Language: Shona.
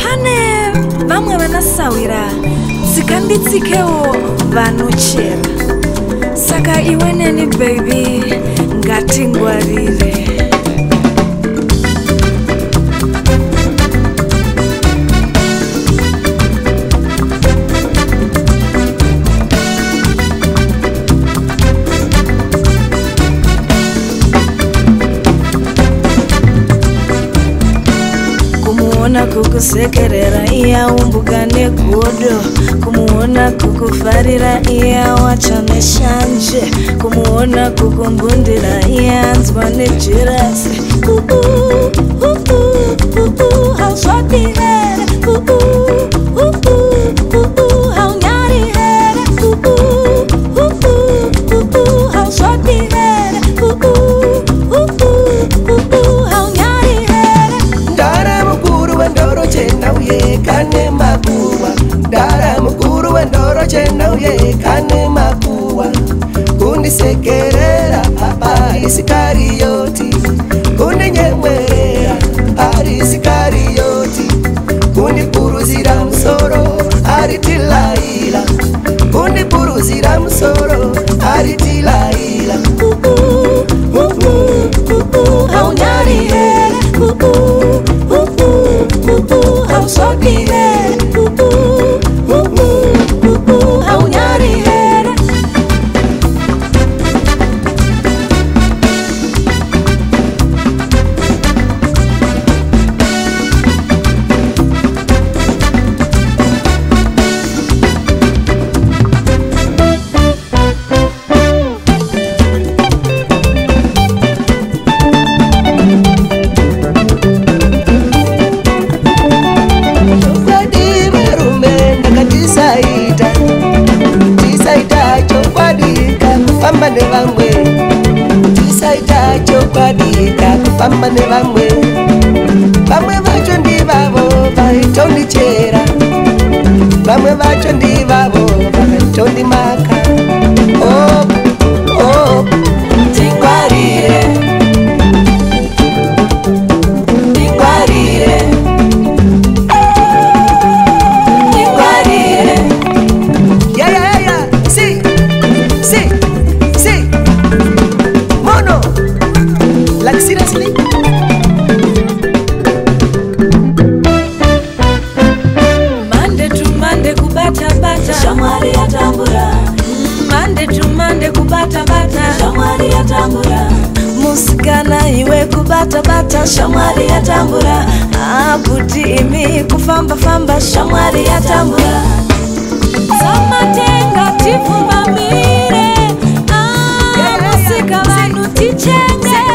Pane vamwe vanasawira tsikanditsikewo vanochera. Saka iwe neni baby ngatingwarire. Kumuona kukusekerera iya umbuka negodo, kumuona kukufarira iya wacha neshanje, kumuona kukumbundira iya nzwa nejerasi. Hauswatirere haunyarihera hauswatirere haunyarihera. Dara mukuru wendoro chenda uye kane makuwa. Dara mukuru wendoro chenda uye kane makuwa. Kundisekerera apa Isikarioti, kundinyemwerera ari Isikarioti, kundipuruzira musoro ari Tilaila, kundipuruzira musoro ari Tilaila. Haunyarihera hauswatirere haunyarihera. Kufamba nevamwe, tisaita chokwadika kufamba nevamwe. Vamwe vacho ndivavo vaitondichera, vamwe vacho ndivavo vakatondimaka. Oh, oh, tingwarire, tingwarire, tingwarire. Yeah, yeah, yeah, see, see. Mono, like seriously? Monday to Monday kubata bata, shamwari ya tambura. Monday to Monday kubata bata, shamwari ya tambura. Musikana iwe kubata bata, shamwari ya tambura. Abuti imi kufamba famba, shamwari ya tambura. Samatenga tifumba mire, musika vanu tichenge.